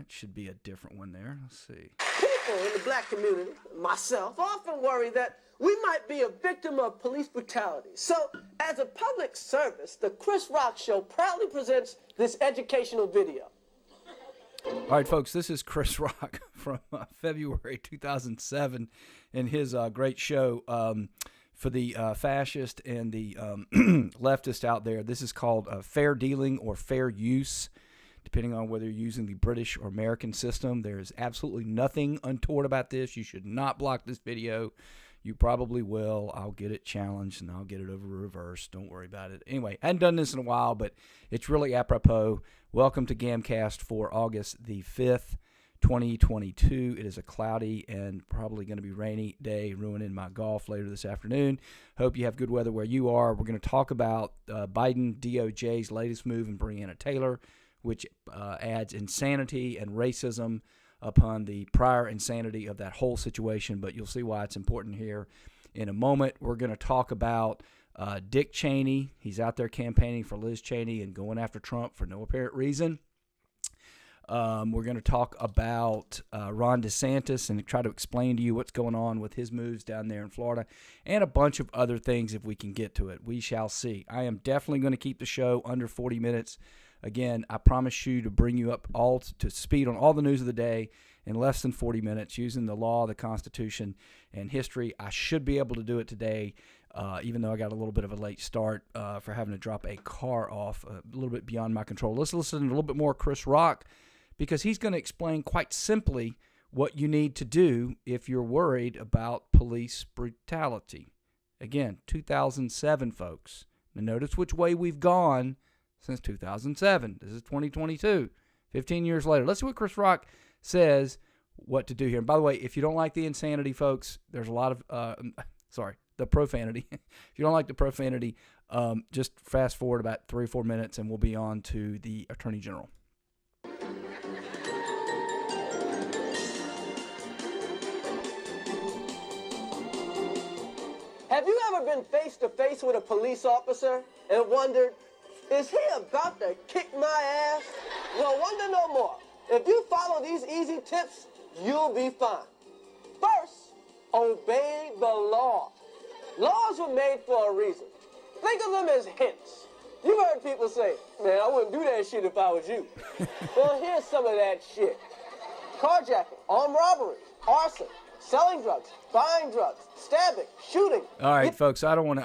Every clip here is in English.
It should be a different one there. Let's see. People in the black community, myself, often worry that we might be a victim of police brutality. So, as a public service, the Chris Rock Show proudly presents this educational video. All right, folks, this is Chris Rock from February 2007 in his great show for the fascist and the leftist out there. This is called Fair Dealing or Fair Use, depending on whether you're using the British or American system. There is absolutely nothing untoward about this. You should not block this video. You probably will. I'll get it challenged, and I'll get it over reversed. Don't worry about it. Anyway, I hadn't done this in a while, but it's really apropos. Welcome to GAMcast for August the 5th, 2022. It is a cloudy and probably going to be rainy day, ruining my golf later this afternoon. Hope you have good weather where you are. We're going to talk about Biden DOJ's latest move in Breanna Taylor, which adds insanity and racism upon the prior insanity of that whole situation, but you'll see why it's important here in a moment. We're going to talk about Dick Cheney. He's out there campaigning for Liz Cheney and going after Trump for no apparent reason. We're going to talk about Ron DeSantis and try to explain to you what's going on with his moves down there in Florida, and a bunch of other things if we can get to it. We shall see. I am definitely going to keep the show under 40 minutes. Again, I promise you to bring you up all to speed on all the news of the day in less than 40 minutes using the law, the Constitution, and history. I should be able to do it today, even though I got a little bit of a late start for having to drop a car off a little bit beyond my control. Let's listen to a little bit more Chris Rock, because he's going to explain quite simply what you need to do if you're worried about police brutality. Again, 2007, folks. Now notice which way we've gone since 2007. This is 2022, 15 years later. Let's see what Chris Rock says what to do here. And by the way, if you don't like the insanity, folks, there's a lot of, the profanity. If you don't like the profanity, just fast forward about 3 or 4 minutes and we'll be on to the Attorney General. Have you ever been face to face with a police officer and wondered, is he about to kick my ass? Well, wonder no more. If you follow these easy tips, you'll be fine. First, obey the law. Laws were made for a reason. Think of them as hints. You've heard people say, man, I wouldn't do that shit if I was you. Well, here's some of that shit. Carjacking, armed robbery, arson, selling drugs, buying drugs, stabbing, shooting. All right, folks. I don't want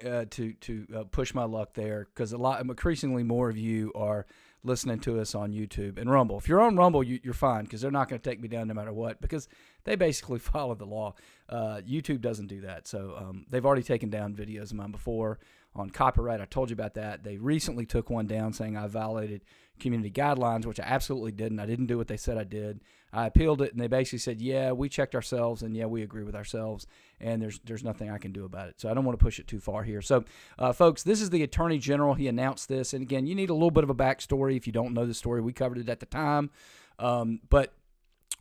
to push my luck there, because increasingly more of you are listening to us on YouTube and Rumble. If you're on Rumble, you're fine, because they're not going to take me down no matter what, because they basically follow the law. YouTube doesn't do that, so they've already taken down videos of mine before on copyright. I told you about that. They recently took one down saying I violated community guidelines, which I absolutely didn't. I didn't do what they said I did. I appealed it, and they basically said, yeah, we checked ourselves, and yeah, we agree with ourselves, and there's nothing I can do about it. So I don't want to push it too far here. So, folks, this is the Attorney General. He announced this, and again, you need a little bit of a backstory if you don't know the story. We covered it at the time, but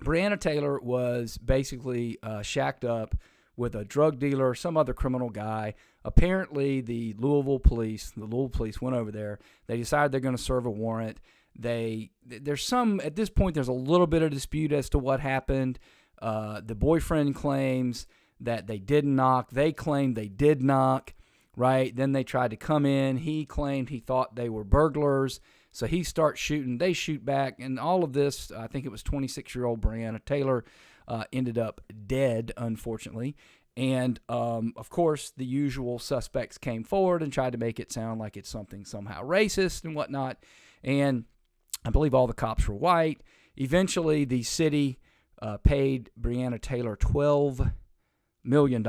Breanna Taylor was basically shacked up with a drug dealer, some other criminal guy. Apparently, the Louisville police went over there. They decided they're going to serve a warrant. There's at this point, there's a little bit of dispute as to what happened. The boyfriend claims that they didn't knock. They claimed they did knock, right? Then they tried to come in. He claimed he thought they were burglars. So he starts shooting. They shoot back. And all of this, I think it was 26-year-old Breanna Taylor, ended up dead, unfortunately. And, of course, the usual suspects came forward and tried to make it sound like it's something somehow racist and whatnot. And I believe all the cops were white. Eventually, the city paid Breanna Taylor $12 million,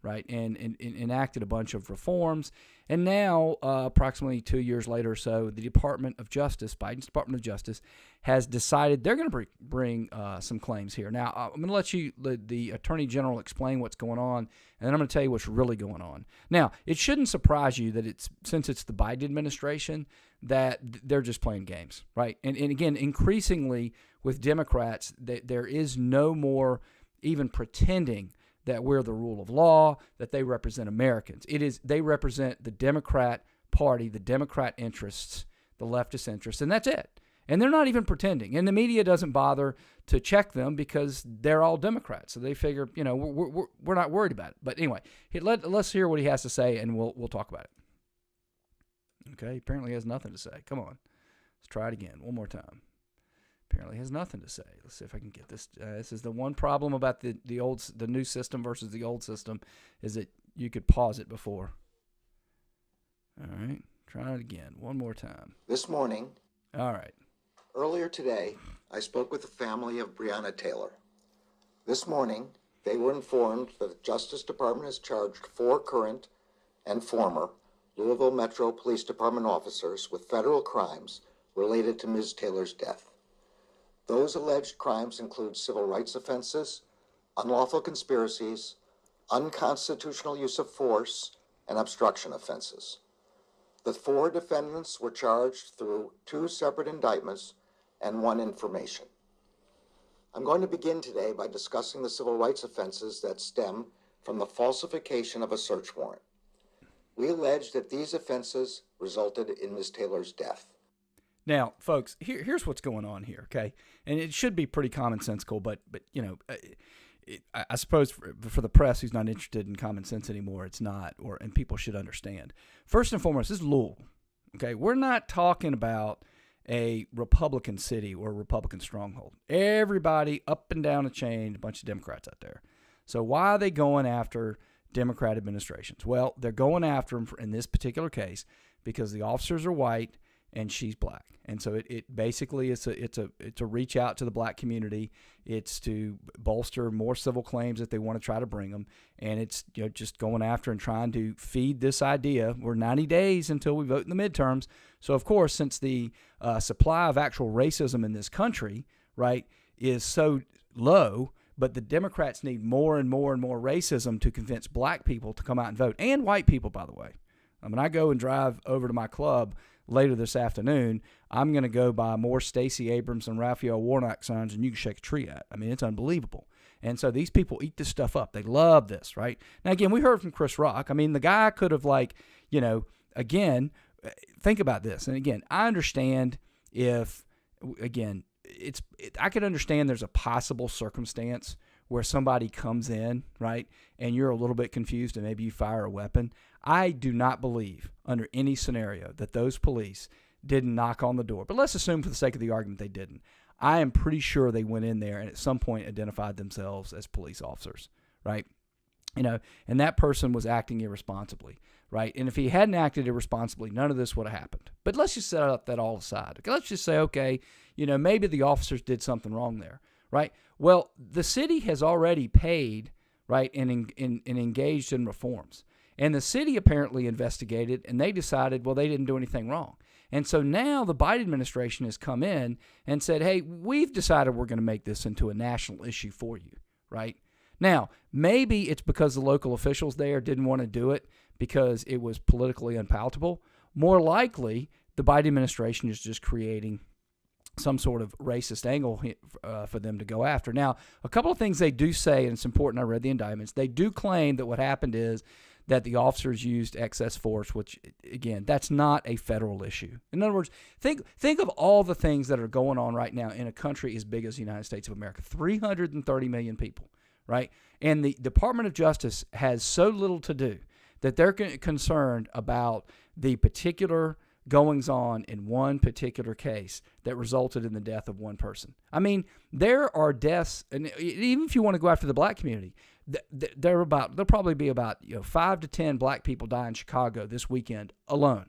right, and enacted a bunch of reforms. And now, approximately 2 years later or so, the Department of Justice, Biden's Department of Justice, has decided they're going to bring some claims here. Now, I'm going to let you, the Attorney General, explain what's going on, and then I'm going to tell you what's really going on. Now, it shouldn't surprise you that since it's the Biden administration, that they're just playing games, right? And again, increasingly with Democrats, there is no more even pretending that we're the rule of law, that they represent Americans. They represent the Democrat Party, the Democrat interests, the leftist interests, and that's it. And they're not even pretending. And the media doesn't bother to check them because they're all Democrats. So they figure, we're not worried about it. But anyway, let's hear what he has to say, and we'll talk about it. Okay, apparently he has nothing to say. Come on. Let's try it again one more time. Apparently has nothing to say. Let's see if I can get this. This is the one problem about the new system versus the old system, is that you could pause it before. All right, try it again one more time. This morning. All right. Earlier today, I spoke with the family of Breanna Taylor. This morning, they were informed that the Justice Department has charged 4 current and former Louisville Metro Police Department officers with federal crimes related to Ms. Taylor's death. Those alleged crimes include civil rights offenses, unlawful conspiracies, unconstitutional use of force, and obstruction offenses. The 4 defendants were charged through 2 separate indictments and 1 information. I'm going to begin today by discussing the civil rights offenses that stem from the falsification of a search warrant. We allege that these offenses resulted in Ms. Taylor's death. Now, folks, here's what's going on here, okay? And it should be pretty commonsensical, but I suppose for the press who's not interested in common sense anymore, it's not, and people should understand. First and foremost, this is Louisville, okay? We're not talking about a Republican city or a Republican stronghold. Everybody up and down the chain, a bunch of Democrats out there. So why are they going after Democrat administrations? Well, they're going after them in this particular case because the officers are white and she's black. And so it basically it's a reach out to the black community. It's to bolster more civil claims that they want to try to bring them. And it's just going after and trying to feed this idea. We're 90 days until we vote in the midterms. So, of course, since the supply of actual racism in this country, right, is so low, but the Democrats need more and more and more racism to convince black people to come out and vote. And white people, by the way. When I go and drive over to my club later this afternoon, I'm going to go buy more Stacey Abrams and Raphael Warnock signs than you can shake a tree at. I mean, it's unbelievable. And so these people eat this stuff up. They love this, right? Now, again, we heard from Chris Rock. I mean, the guy could have again, think about this. And again, I understand I could understand there's a possible circumstance where somebody comes in, right, and you're a little bit confused and maybe you fire a weapon. I do not believe under any scenario that those police didn't knock on the door. But let's assume for the sake of the argument they didn't. I am pretty sure they went in there and at some point identified themselves as police officers, right? And that person was acting irresponsibly, right? And if he hadn't acted irresponsibly, none of this would have happened. But let's just set that all aside. Okay, let's just say, okay, maybe the officers did something wrong there, right? Well, the city has already paid, right, and engaged in reforms. And the city apparently investigated, and they decided, well, they didn't do anything wrong. And so now the Biden administration has come in and said, hey, we've decided we're going to make this into a national issue for you, right? Now, maybe it's because the local officials there didn't want to do it because it was politically unpalatable. More likely, the Biden administration is just creating some sort of racist angle for them to go after. Now, a couple of things they do say, and it's important, I read the indictments, they do claim that what happened is that the officers used excess force, which, again, that's not a federal issue. In other words, think of all the things that are going on right now in a country as big as the United States of America, 330 million people, right? And the Department of Justice has so little to do that they're concerned about the particular goings-on in one particular case that resulted in the death of one person. I mean, there are deaths, and even if you want to go after the black community, there'll probably be about 5 to 10 black people die in Chicago this weekend alone.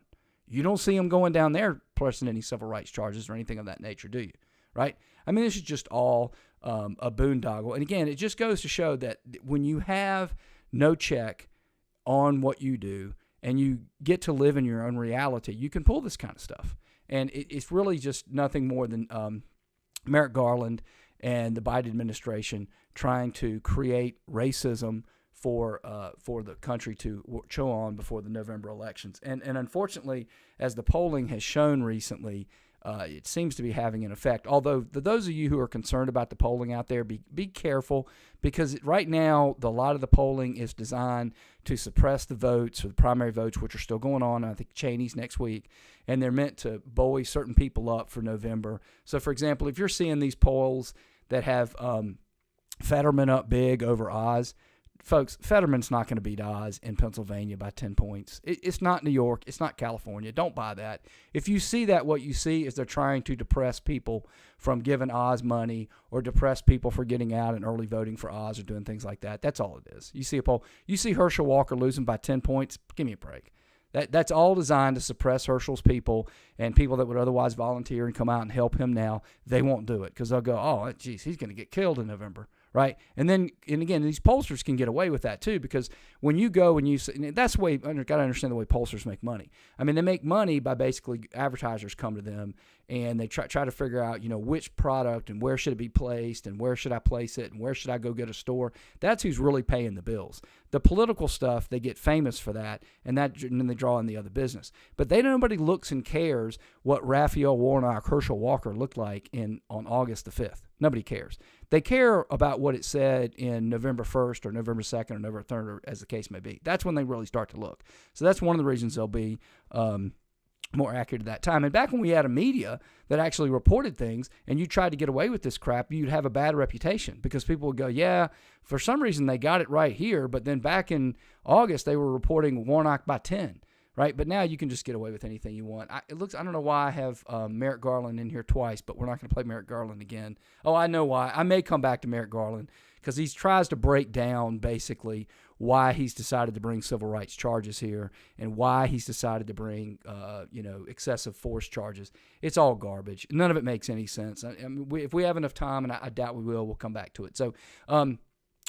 You don't see them going down there pressing any civil rights charges or anything of that nature, do you? Right? I mean, this is just all a boondoggle. And again, it just goes to show that when you have no check on what you do and you get to live in your own reality, you can pull this kind of stuff. And it's really just nothing more than Merrick Garland and the Biden administration trying to create racism for the country to chew on before the November elections. And unfortunately, as the polling has shown recently, it seems to be having an effect. Although those of you who are concerned about the polling out there, be careful, because right now a lot of the polling is designed to suppress the votes, or the primary votes, which are still going on. I think Cheney's next week, and they're meant to buoy certain people up for November. So, for example, if you're seeing these polls that have Fetterman up big over Oz, folks, Fetterman's not going to beat Oz in Pennsylvania by 10 points. It's not New York. It's not California. Don't buy that. If you see that, what you see is they're trying to depress people from giving Oz money, or depress people for getting out and early voting for Oz, or doing things like that. That's all it is. You see a poll. You see Herschel Walker losing by 10 points. Give me a break. That's all designed to suppress Herschel's people, and people that would otherwise volunteer and come out and help him now, they won't do it because they'll go, oh, geez, he's going to get killed in November. Right. And again, these pollsters can get away with that too, because when you go and that's the way, got to understand the way pollsters make money. I mean, they make money by basically advertisers come to them and they try to figure out, which product and where should it be placed and where should I place it and where should I go get a store. That's who's really paying the bills. The political stuff, they get famous for that, and then they draw in the other business. But nobody looks and cares what Raphael Warnock, Herschel Walker looked like on August the 5th. Nobody cares. They care about what it said in November 1st or November 2nd or November 3rd, or as the case may be. That's when they really start to look. So that's one of the reasons they'll be more accurate at that time. And back when we had a media that actually reported things and you tried to get away with this crap, you'd have a bad reputation because people would go, yeah, for some reason they got it right here, but then back in August they were reporting Warnock by 10. Right, but now you can just get away with anything you want. I don't know why I have Merrick Garland in here twice, but we're not going to play Merrick Garland again. Oh, I know why. I may come back to Merrick Garland because he tries to break down basically why he's decided to bring civil rights charges here and why he's decided to bring excessive force charges. It's all garbage. None of it makes any sense. If we have enough time, and I doubt we will, we'll come back to it. So.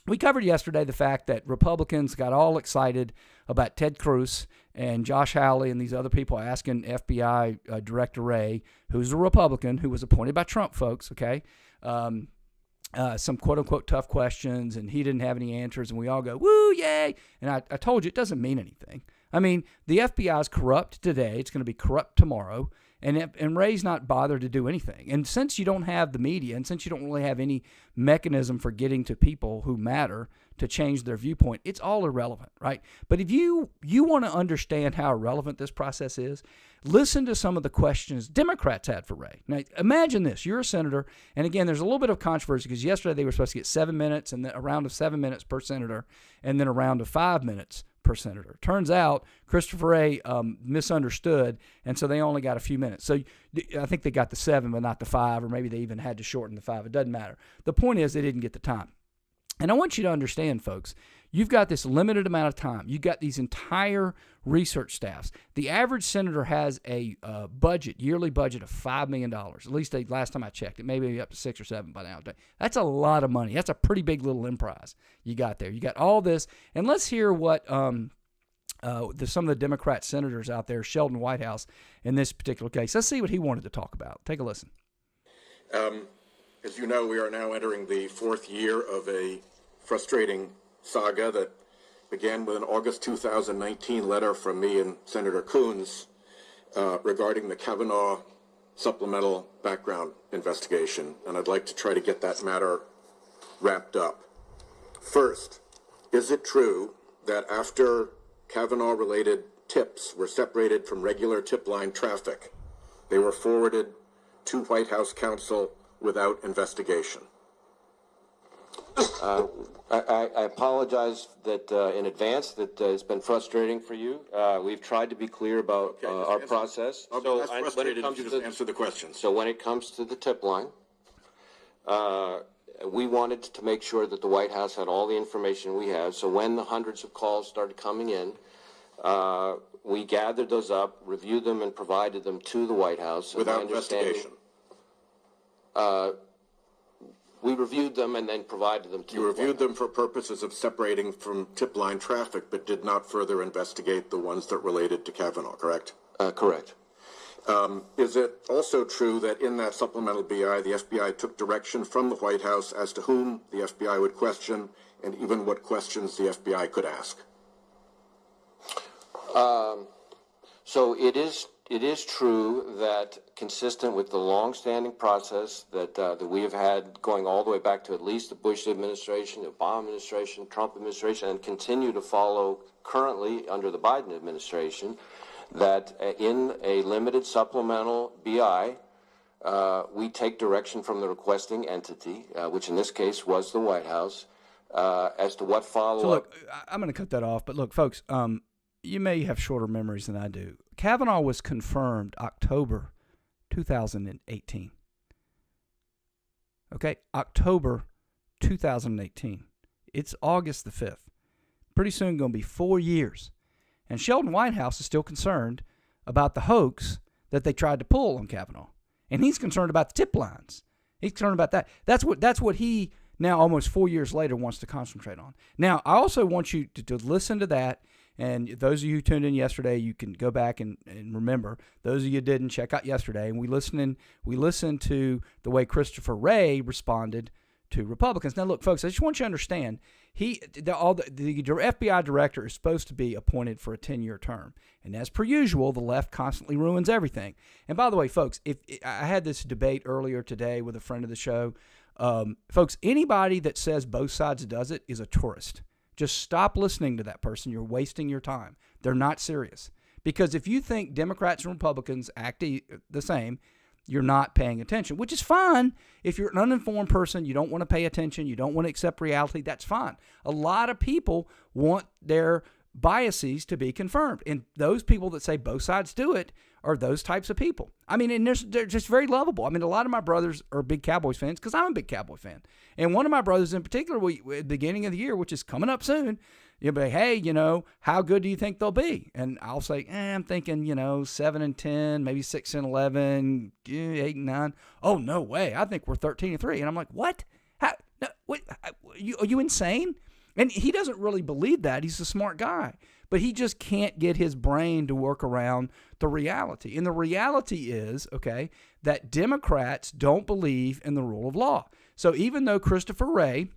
We covered yesterday the fact that Republicans got all excited about Ted Cruz and Josh Hawley and these other people asking FBI Director Wray, who's a Republican, who was appointed by Trump, folks, okay, some quote-unquote tough questions, and he didn't have any answers, and we all go, woo, yay! And I told you, it doesn't mean anything. I mean, the FBI is corrupt today. It's going to be corrupt tomorrow. And Ray's not bothered to do anything. And since you don't have the media, and since you don't really have any mechanism for getting to people who matter to change their viewpoint, it's all irrelevant, right? But if you want to understand how irrelevant this process is, listen to some of the questions Democrats had for Wray. Now, imagine this. You're a senator, and again, there's a little bit of controversy because yesterday they were supposed to get 7 minutes, and then a round of 7 minutes per senator, and then a round of 5 minutes per senator. Turns out Christopher Wray misunderstood, and so they only got a few minutes. So I think they got the 7, but not the 5, or maybe they even had to shorten the 5. It doesn't matter. The point is they didn't get the time. And I want you to understand, folks, you've got this limited amount of time. You've got these entire research staffs. The average senator has a yearly budget of $5 million. At least last time I checked, it may be up to 6 or 7 by now. That's a lot of money. That's a pretty big little emprise you got there. You got all this. And let's hear what some of the Democrat senators out there, Sheldon Whitehouse, in this particular case. Let's see what he wanted to talk about. Take a listen. As you know, we are now entering the 4th year of a frustrating saga that began with an August 2019 letter from me and Senator Coons regarding the Kavanaugh supplemental background investigation, and I'd like to try to get that matter wrapped up. First, is it true that after Kavanaugh-related tips were separated from regular tip line traffic, they were forwarded to White House counsel without investigation? I apologize that in advance that it's been frustrating for you. We've tried to be clear about our process. So that's frustrated if you just answer the question. So when it comes to the tip line, we wanted to make sure that the White House had all the information we have. So when the hundreds of calls started coming in, we gathered those up, reviewed them, and provided them to the White House. Without investigation? We reviewed them and then provided them to You reviewed them for purposes of separating from tip line traffic, but did not further investigate the ones that related to Kavanaugh, correct? Correct. Is it also true that in that supplemental BI, the FBI took direction from the White House as to whom the FBI would question and even what questions the FBI could ask? So it is It is true that, consistent with the long-standing process that we have had going all the way back to at least the Bush administration, the Obama administration, Trump administration, and continue to follow currently under the Biden administration, that in a limited supplemental BI, we take direction from the requesting entity, which in this case was the White House, as to what follow-up. So look, I'm going to cut that off, but look, folks, you may have shorter memories than I do. Kavanaugh was confirmed October 2018. Okay, October 2018. It's August the 5th. Pretty soon going to be 4 years. And Sheldon Whitehouse is still concerned about the hoax that they tried to pull on Kavanaugh. And he's concerned about the tip lines. He's concerned about that. That's what he now, almost 4 years later, wants to concentrate on. Now, I also want you to listen to that. And those of you who tuned in yesterday, you can go back and remember. Those of you who didn't, check out yesterday. And we listened to the way Christopher Wray responded to Republicans. Now, look, folks, I just want you to understand, the FBI director is supposed to be appointed for a 10-year term. And as per usual, the left constantly ruins everything. And by the way, folks, if I had this debate earlier today with a friend of the show, folks, anybody that says both sides does it is a tourist. Just stop listening to that person. You're wasting your time. They're not serious. Because if you think Democrats and Republicans act the same, you're not paying attention, which is fine. If you're an uninformed person, you don't want to pay attention, you don't want to accept reality, that's fine. A lot of people want their biases to be confirmed. And those people that say both sides do it are those types of people. I mean, and they're just very lovable. I mean, a lot of my brothers are big Cowboys fans because I'm a big Cowboy fan. And one of my brothers in particular, at the beginning of the year, which is coming up soon, you'll be, hey, how good do you think they'll be? And I'll say, I'm thinking, 7-10, maybe 6-11, 8-9. Oh, no way. I think we're 13-3. And I'm like, what? How? No, what? Are you insane? And he doesn't really believe that. He's a smart guy. But he just can't get his brain to work around the reality. And the reality is, okay, that Democrats don't believe in the rule of law. So even though Christopher Wray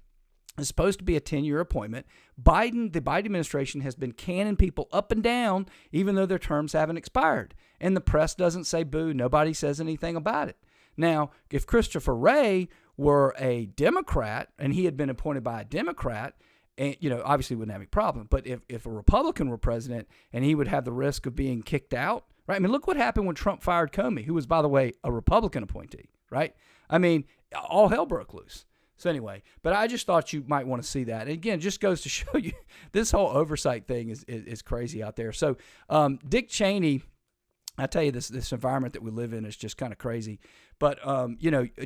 is supposed to be a 10-year appointment, the Biden administration has been canning people up and down, even though their terms haven't expired. And the press doesn't say boo. Nobody says anything about it. Now, if Christopher Wray were a Democrat and he had been appointed by a Democrat, and, obviously wouldn't have any problem. But if a Republican were president and he would have the risk of being kicked out, right? I mean, look what happened when Trump fired Comey, who was, by the way, a Republican appointee, right? I mean, all hell broke loose. So anyway, but I just thought you might want to see that. And again, it just goes to show you this whole oversight thing is crazy out there. So Dick Cheney, I tell you, this environment that we live in is just kind of crazy. But,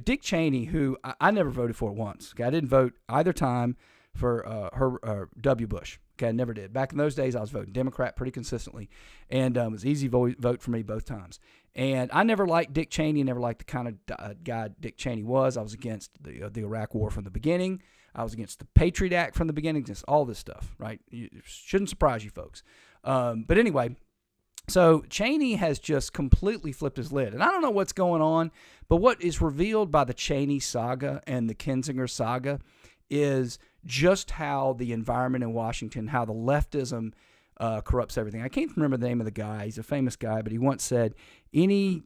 Dick Cheney, who I never voted for once. Okay? I didn't vote either time for W. Bush. Okay, I never did. Back in those days, I was voting Democrat pretty consistently, and it was easy vote for me both times. And I never liked Dick Cheney, never liked the kind of guy Dick Cheney was. I was against the Iraq War from the beginning. I was against the Patriot Act from the beginning, against all this stuff, right? It shouldn't surprise you folks. But anyway, so Cheney has just completely flipped his lid. And I don't know what's going on, but what is revealed by the Cheney saga and the Kinzinger saga is just how the environment in Washington, how the leftism corrupts everything. I can't remember the name of the guy. He's a famous guy, but he once said, any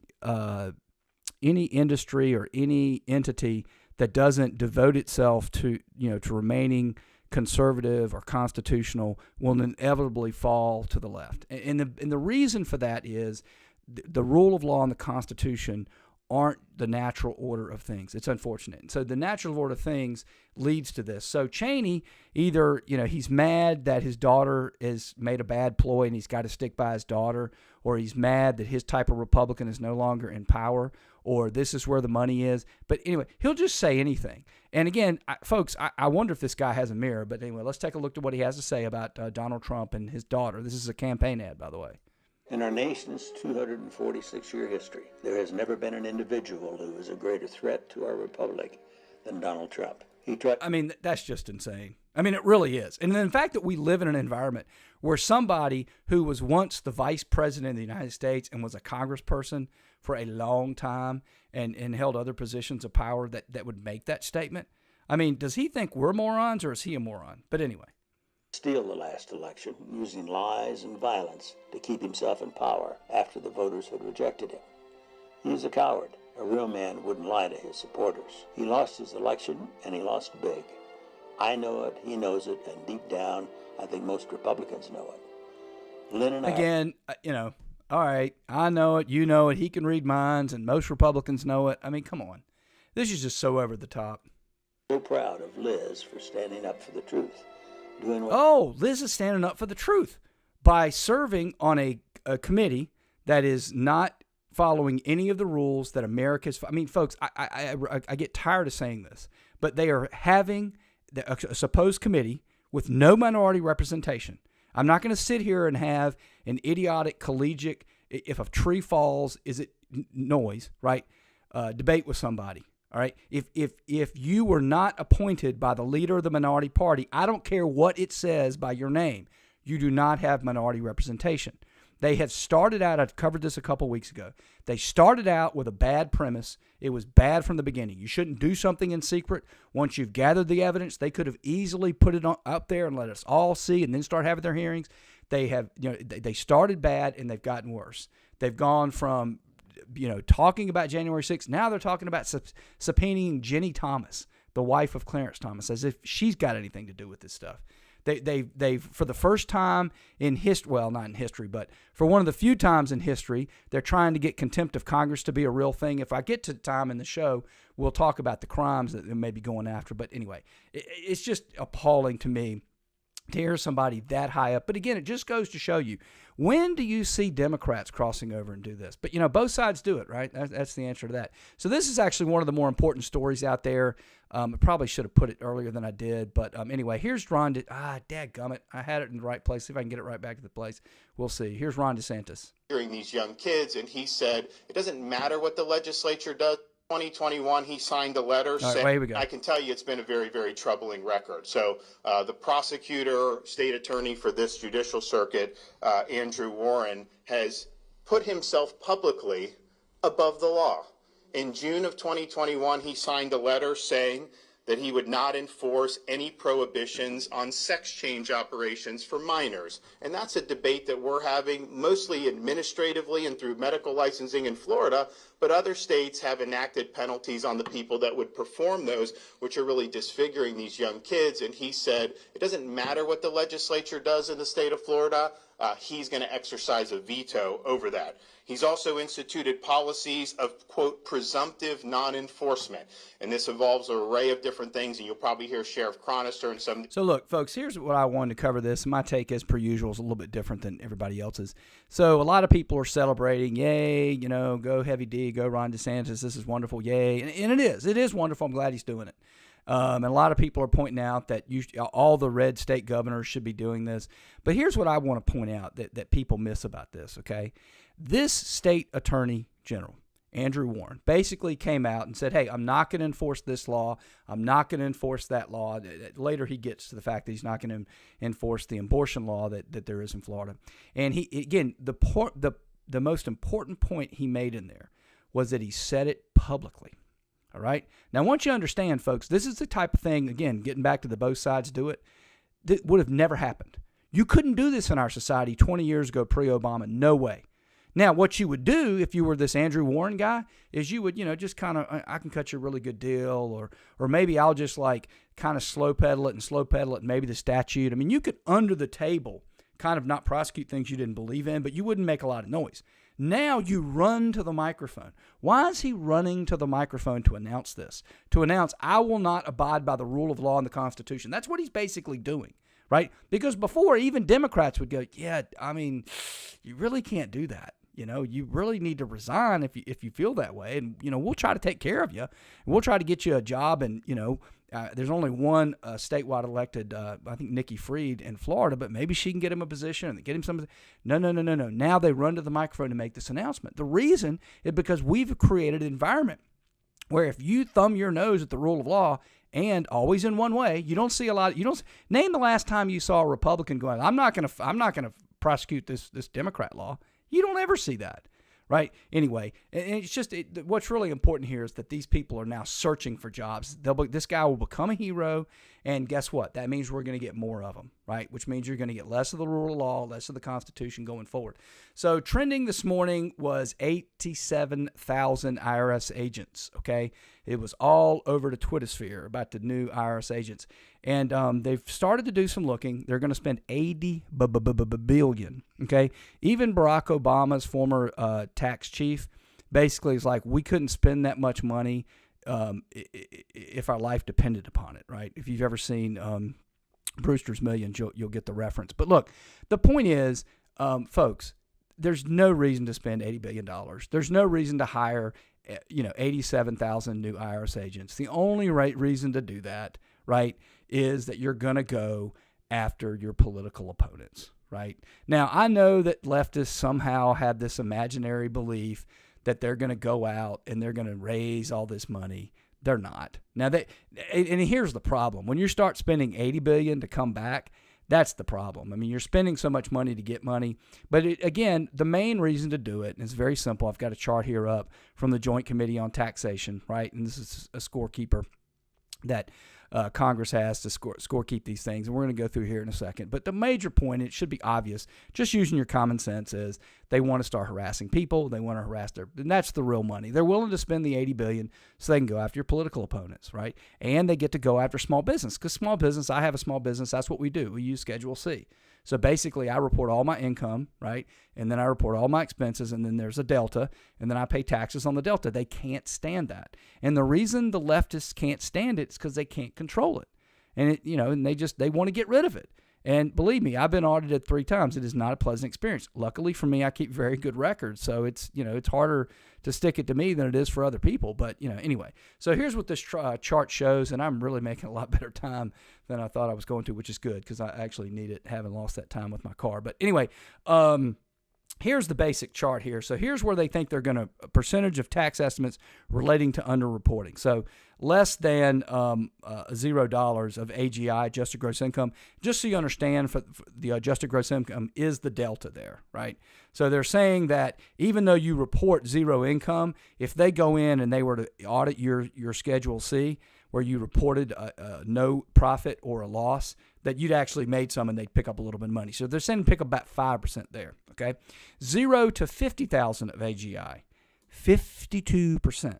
industry or any entity that doesn't devote itself to remaining conservative or constitutional will inevitably fall to the left. And the reason for that is the rule of law and the Constitution aren't the natural order of things. It's unfortunate. And so the natural order of things leads to this. So Cheney, either, he's mad that his daughter has made a bad ploy and he's got to stick by his daughter, or he's mad that his type of Republican is no longer in power, or this is where the money is. But anyway, he'll just say anything. And again, folks, I wonder if this guy has a mirror. But anyway, let's take a look at what he has to say about Donald Trump and his daughter. This is a campaign ad, by the way. In our nation's 246-year history, there has never been an individual who is a greater threat to our republic than Donald Trump. That's just insane. I mean, it really is. And the fact that we live in an environment where somebody who was once the vice president of the United States and was a congressperson for a long time and held other positions of power that would make that statement. I mean, does he think we're morons or is he a moron? But anyway. steal the last election using lies and violence to keep himself in power after the voters had rejected him. He is a coward. A real man wouldn't lie to his supporters. He lost his election, and he lost big. I know it, he knows it, and deep down, I think most Republicans know it. Lynn and Again, all right, I know it, you know it, he can read minds, and most Republicans know it. I mean, come on. This is just so over the top. I'm so proud of Liz for standing up for the truth. Liz is standing up for the truth by serving on a committee that is not following any of the rules that America's. I mean, folks, I get tired of saying this, but they are having a supposed committee with no minority representation. I'm not going to sit here and have an idiotic collegiate, if a tree falls, is it noise, right? Debate with somebody. All right. If you were not appointed by the leader of the minority party, I don't care what it says by your name, you do not have minority representation. They had started out, I covered this a couple weeks ago. They started out with a bad premise. It was bad from the beginning. You shouldn't do something in secret. Once you've gathered the evidence, they could have easily put it out there and let us all see and then start having their hearings. They started bad and they've gotten worse. They've gone from talking about January 6th. Now they're talking about subpoenaing Jenny Thomas, the wife of Clarence Thomas, as if she's got anything to do with this stuff. They for the first time in history, well, not in history, but for one of the few times in history, they're trying to get contempt of Congress to be a real thing. If I get to time in the show, we'll talk about the crimes that they may be going after. But anyway, it's just appalling to me to hear somebody that high up. But again, it just goes to show you, when do you see Democrats crossing over and do this? But, both sides do it, right? That's the answer to that. So this is actually one of the more important stories out there. I probably should have put it earlier than I did. But anyway, here's Ron. Dadgummit. I had it in the right place. See if I can get it right back to the place. We'll see. Here's Ron DeSantis. Hearing these young kids, and he said, it doesn't matter what the legislature does. 2021, he signed a letter saying, here we go. I can tell you it's been a very, very troubling record. So the prosecutor, state attorney for this judicial circuit, Andrew Warren, has put himself publicly above the law. In June of 2021, he signed a letter saying that he would not enforce any prohibitions on sex change operations for minors. And that's a debate that we're having mostly administratively and through medical licensing in Florida, but other states have enacted penalties on the people that would perform those, which are really disfiguring these young kids. And he said, it doesn't matter what the legislature does in the state of Florida, he's going to exercise a veto over that. He's also instituted policies of, quote, presumptive non-enforcement. And this involves an array of different things, and you'll probably hear Sheriff Chronister and some... So look, folks, here's what I wanted to cover this. My take, as per usual, is a little bit different than everybody else's. So a lot of people are celebrating, yay, go Heavy D, go Ron DeSantis, this is wonderful, yay. And it is wonderful. I'm glad he's doing it. And a lot of people are pointing out that all the red state governors should be doing this. But here's what I want to point out that people miss about this, okay? This state attorney general, Andrew Warren, basically came out and said, hey, I'm not going to enforce this law. I'm not going to enforce that law. Later he gets to the fact that he's not going to enforce the abortion law that there is in Florida. And the most important point he made in there was that he said it publicly. All right. Now, I want you to understand, folks, this is the type of thing, again, getting back to the both sides do it, that would have never happened. You couldn't do this in our society 20 years ago, pre-Obama. No way. Now, what you would do if you were this Andrew Warren guy is you would, just kind of, I can cut you a really good deal, or maybe I'll just kind of slow pedal it and maybe the statute. I mean, you could under the table kind of not prosecute things you didn't believe in, but you wouldn't make a lot of noise. Now you run to the microphone. Why is he running to the microphone to announce this? To announce, I will not abide by the rule of law and the Constitution. That's what he's basically doing, right? Because before, even Democrats would go, yeah, I mean, you really can't do that. You really need to resign if you feel that way. And, we'll try to take care of you. And we'll try to get you a job. And, there's only one statewide elected, I think Nikki Fried in Florida, but maybe she can get him a position and get him something. No. Now they run to the microphone to make this announcement. The reason is because we've created an environment where if you thumb your nose at the rule of law and always in one way, you don't see a lot. Name the last time you saw a Republican going, I'm not going to prosecute this Democrat law. You don't ever see that, right? Anyway, and it's just what's really important here is that these people are now searching for jobs. This guy will become a hero, and guess what? That means we're going to get more of them, right? Which means you're going to get less of the rule of law, less of the Constitution going forward. So trending this morning was 87,000 IRS agents, okay? It was all over the Twitter sphere about the new IRS agents. And they've started to do some looking. They're going to spend $80 billion, okay? Even Barack Obama's former tax chief basically is like, we couldn't spend that much money if our life depended upon it, right? If you've ever seen Brewster's Millions, you'll get the reference. But look, the point is, folks, there's no reason to spend $80 billion. There's no reason to hire 87,000 new IRS agents. The only right reason to do that, right, is that you're going to go after your political opponents, right? Now, I know that leftists somehow have this imaginary belief that they're going to go out and they're going to raise all this money. They're not. Now, and here's the problem. When you start spending $80 billion to come back, that's the problem. I mean, you're spending so much money to get money. But again, the main reason to do it, and it's very simple. I've got a chart here up from the Joint Committee on Taxation, right? And this is a scorekeeper that Congress has to scorekeep these things, and we're going to go through here in a second. But the major point, it should be obvious, just using your common sense, is they want to start harassing people. They want to harass and that's the real money. They're willing to spend the $80 billion so they can go after your political opponents, right? And they get to go after small business, because small business, I have a small business. That's what we do. We use Schedule C. So basically, I report all my income, right? And then I report all my expenses, and then there's a delta, and then I pay taxes on the delta. They can't stand that. And the reason the leftists can't stand it is because they can't control it. And and they want to get rid of it. And believe me, I've been audited 3 times. It is not a pleasant experience. Luckily for me, I keep very good records, so it's harder to stick it to me than it is for other people. But anyway. So here's what this chart shows, and I'm really making a lot better time than I thought I was going to, which is good because I actually need it, having lost that time with my car. But anyway, here's the basic chart here. So here's where they think they're going to percentage of tax estimates relating to underreporting. So less than $0 of AGI, adjusted gross income. Just so you understand, for the adjusted gross income is the delta there, right? So they're saying that even though you report zero income, if they go in and they were to audit your Schedule C, where you reported no profit or a loss, that you'd actually made some and they'd pick up a little bit of money. So they're saying pick up about 5% there, okay? 0 to 50,000 of AGI, 52%.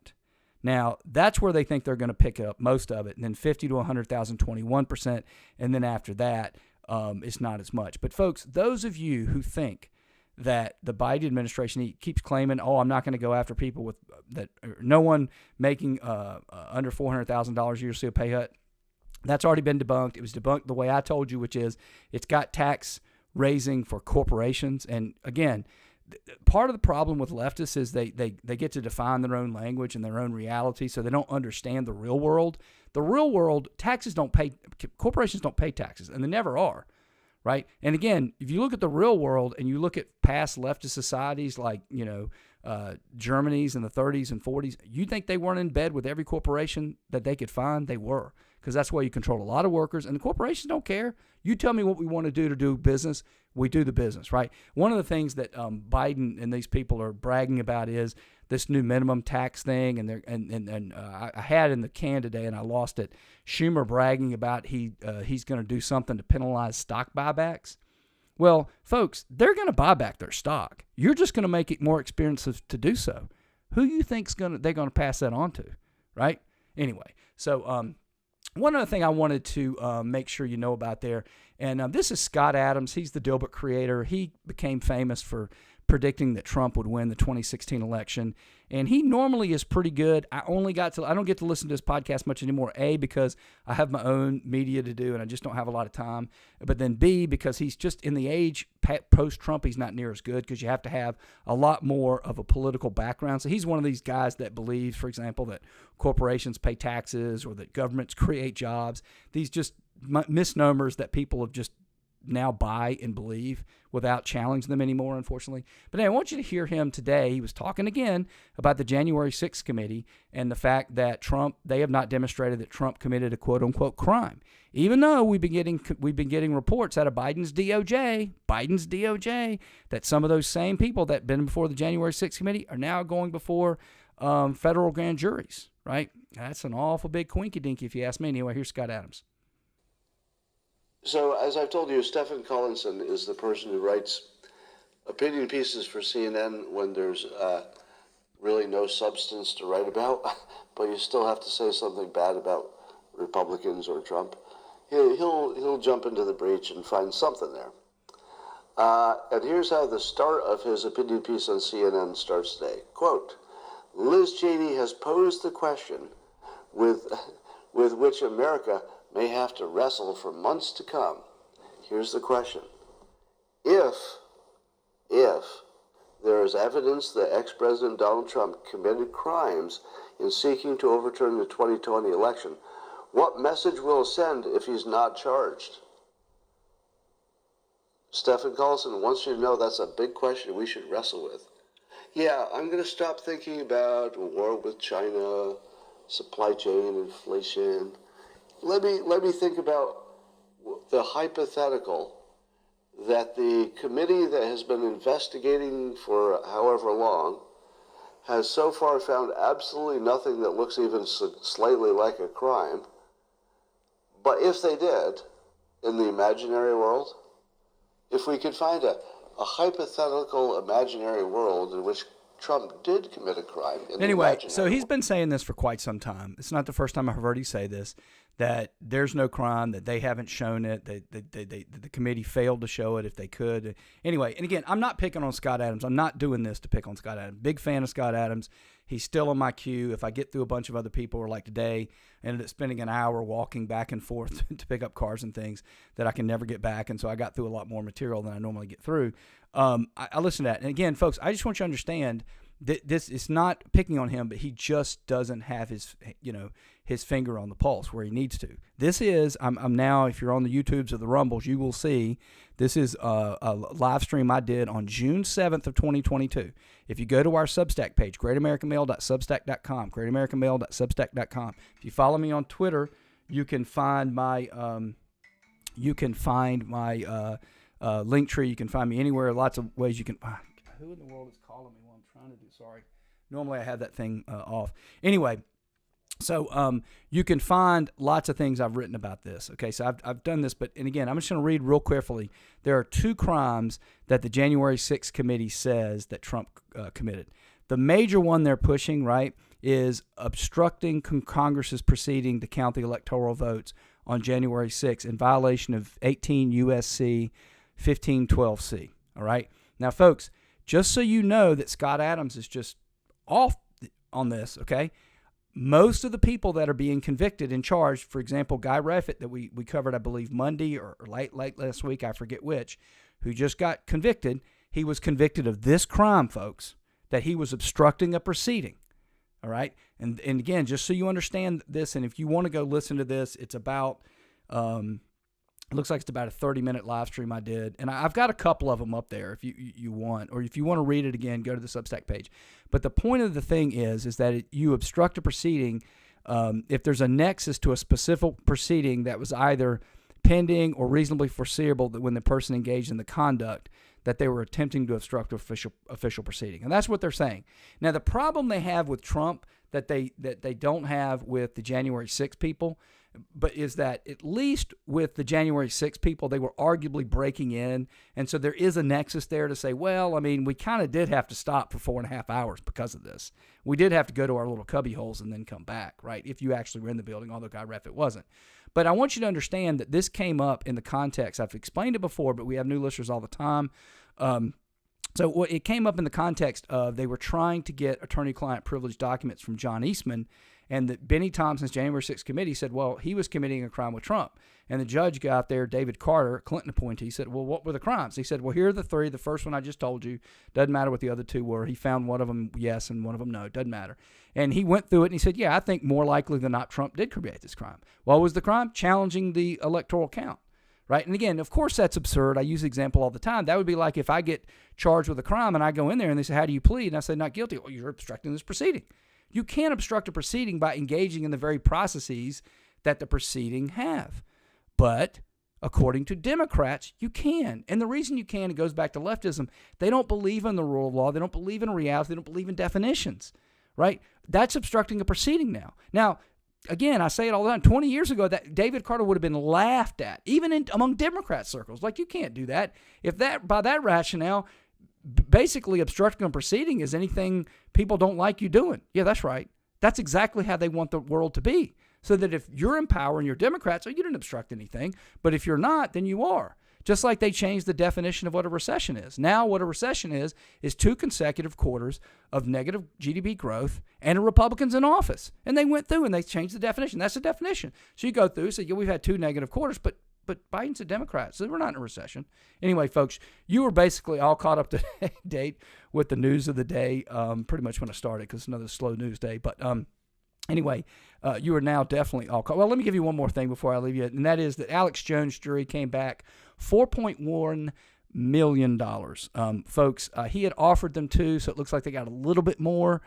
Now, that's where they think they're going to pick up most of it. And then 50 to 100,000, 21%. And then after that, it's not as much. But folks, those of you who think that the Biden administration keeps claiming, I'm not going to go after people with that, no one making under $400,000 a year see a pay cut. That's already been debunked. It was debunked the way I told you, which is it's got tax raising for corporations. And again, part of the problem with leftists is they get to define their own language and their own reality, so they don't understand the real world. The real world, corporations don't pay taxes, and they never are. Right. And again, if you look at the real world and you look at past leftist societies like, Germany's in the 30s and 40s, you think they weren't in bed with every corporation that they could find? They were, because that's why you control a lot of workers, and the corporations don't care. You tell me what we want to do business, we do the business, right? One of the things that Biden and these people are bragging about is this new minimum tax thing, and I had in the can today and I lost it. Schumer bragging about he's going to do something to penalize stock buybacks. Well, folks, they're going to buy back their stock. You're just going to make it more expensive to do so. Who you think's they're going to pass that on to, right? Anyway, so one other thing I wanted to make sure you know about there, and this is Scott Adams. He's the Dilbert creator. He became famous for predicting that Trump would win the 2016 election, and he normally is pretty good. I don't get to listen to his podcast much anymore, A, because I have my own media to do and I just don't have a lot of time, but then B, because he's just in the age post-Trump, he's not near as good, because you have to have a lot more of a political background. So he's one of these guys that believes, for example, that corporations pay taxes or that governments create jobs. These just misnomers that people have just now buy and believe without challenging them anymore, unfortunately. But I want you to hear him today. He was talking again about the January 6th committee and the fact that they have not demonstrated that Trump committed a quote unquote crime. Even though we've been getting reports out of Biden's DOJ, that some of those same people that been before the January 6th committee are now going before federal grand juries, right? That's an awful big quinky-dinky if you ask me. Anyway, here's Scott Adams. So, as I've told you, Stephen Collinson is the person who writes opinion pieces for CNN when there's really no substance to write about, but you still have to say something bad about Republicans or Trump. He'll jump into the breach and find something there. And here's how the start of his opinion piece on CNN starts today. Quote, Liz Cheney has posed the question with which America may have to wrestle for months to come. Here's the question. If there is evidence that ex-President Donald Trump committed crimes in seeking to overturn the 2020 election, what message will it send if he's not charged? Stephen Collinson wants you to know that's a big question we should wrestle with. Yeah, I'm going to stop thinking about war with China, supply chain, inflation. Let me think about the hypothetical that the committee that has been investigating for however long has so far found absolutely nothing that looks even slightly like a crime. But if they did, in the imaginary world, if we could find a hypothetical imaginary world in which Trump did commit a crime. Anyway, so he's been saying this for quite some time. It's not the first time I've heard him say this, that there's no crime, that they haven't shown it, that the committee failed to show it if they could. Anyway, and again, I'm not picking on Scott Adams. I'm not doing this to pick on Scott Adams. Big fan of Scott Adams. He's still on my queue. If I get through a bunch of other people, or like today, I ended up spending an hour walking back and forth to pick up cars and things that I can never get back, and so I got through a lot more material than I normally get through. I listened to that. And again, folks, I just want you to understand that this is not picking on him, but he just doesn't have his finger on the pulse where he needs to. This is, I'm now, if you're on the YouTubes or the Rumbles, you will see this is a live stream I did on June 7th of 2022. If you go to our Substack page, greatamericanmail.substack.com, greatamericanmail.substack.com. If you follow me on Twitter, you can find my link tree. You can find me anywhere. Lots of ways you can. Who in the world is calling me while I'm trying to do? Sorry. Normally I have that thing off. Anyway, so you can find lots of things I've written about this. Okay, so I've done this, and again, I'm just going to read real carefully. There are two crimes that the January 6th committee says that Trump committed. The major one they're pushing, right, is obstructing Congress's proceeding to count the electoral votes on January 6th in violation of 18 U.S.C. 1512C. All right, now, folks, just so you know that Scott Adams is just off on this, okay? Most of the people that are being convicted and charged, for example, Guy Reffitt that we covered, I believe, Monday or late last week, I forget which, who just got convicted. He was convicted of this crime, folks, that he was obstructing a proceeding, all right? And again, just so you understand this, and if you want to go listen to this, it's about, it looks like it's about a 30-minute live stream I did. And I've got a couple of them up there if you want. Or if you want to read it again, go to the Substack page. But the point of the thing is that you obstruct a proceeding if there's a nexus to a specific proceeding that was either pending or reasonably foreseeable that when the person engaged in the conduct that they were attempting to obstruct official proceeding. And that's what they're saying. Now, the problem they have with Trump that they don't have with the January 6 people, but is that at least with the January 6 people, they were arguably breaking in. And so there is a nexus there to say, well, I mean, we kind of did have to stop for 4.5 hours because of this. We did have to go to our little cubby holes and then come back, right? If you actually were in the building, although Guy Reffitt wasn't. But I want you to understand that this came up in the context. I've explained it before, but we have new listeners all the time. So it came up in the context of they were trying to get attorney-client privilege documents from John Eastman, and that Benny Thompson's January 6th committee said, well, he was committing a crime with Trump. And the judge got there, David Carter, Clinton appointee, said, well, what were the crimes? He said, well, here are the three. The first one I just told you. Doesn't matter what the other two were. He found one of them yes and one of them no. Doesn't matter. And he went through it and he said, yeah, I think more likely than not Trump did commit this crime. What was the crime? Challenging the electoral count. right? And again, of course, that's absurd. I use the example all the time. That would be like if I get charged with a crime and I go in there and they say, how do you plead? And I say, not guilty. Well, you're obstructing this proceeding. You can't obstruct a proceeding by engaging in the very processes that the proceeding have. But according to Democrats, you can. And the reason you can, it goes back to leftism. They don't believe in the rule of law. They don't believe in reality. They don't believe in definitions, right? That's obstructing a proceeding now. Now, again, I say it all the time. 20 years ago, that David Carter would have been laughed at, even among Democrat circles. Like, you can't do that. If that, by that rationale, basically obstructing a proceeding is anything people don't like you doing. Yeah, that's right. That's exactly how they want the world to be. So that if you're in power and you're Democrats, you didn't obstruct anything. But if you're not, then you are. Just like they changed the definition of what a recession is. Now what a recession is 2 consecutive quarters of negative GDP growth and a Republicans in office. And they went through and they changed the definition. That's the definition. So you go through and say, yeah, we've had 2 negative quarters, but Biden's a Democrat, so we're not in a recession. Anyway, folks, you were basically all caught up to date with the news of the day pretty much when I started, because it's another slow news day. But anyway, you are now definitely all caught. Well, let me give you one more thing before I leave you, and that is that Alex Jones' jury came back $4.1 million. Folks, he had offered them $2, so it looks like they got a little bit more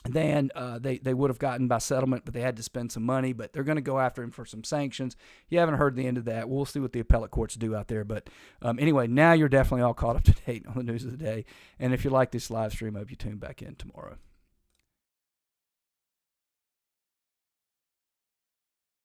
than they would have gotten by settlement, but they had to spend some money. But they're going to go after him for some sanctions. You haven't heard the end of that. We'll see what the appellate courts do out there. But anyway, now you're definitely all caught up to date on the news of the day. And if you like this live stream, I hope you tune back in tomorrow.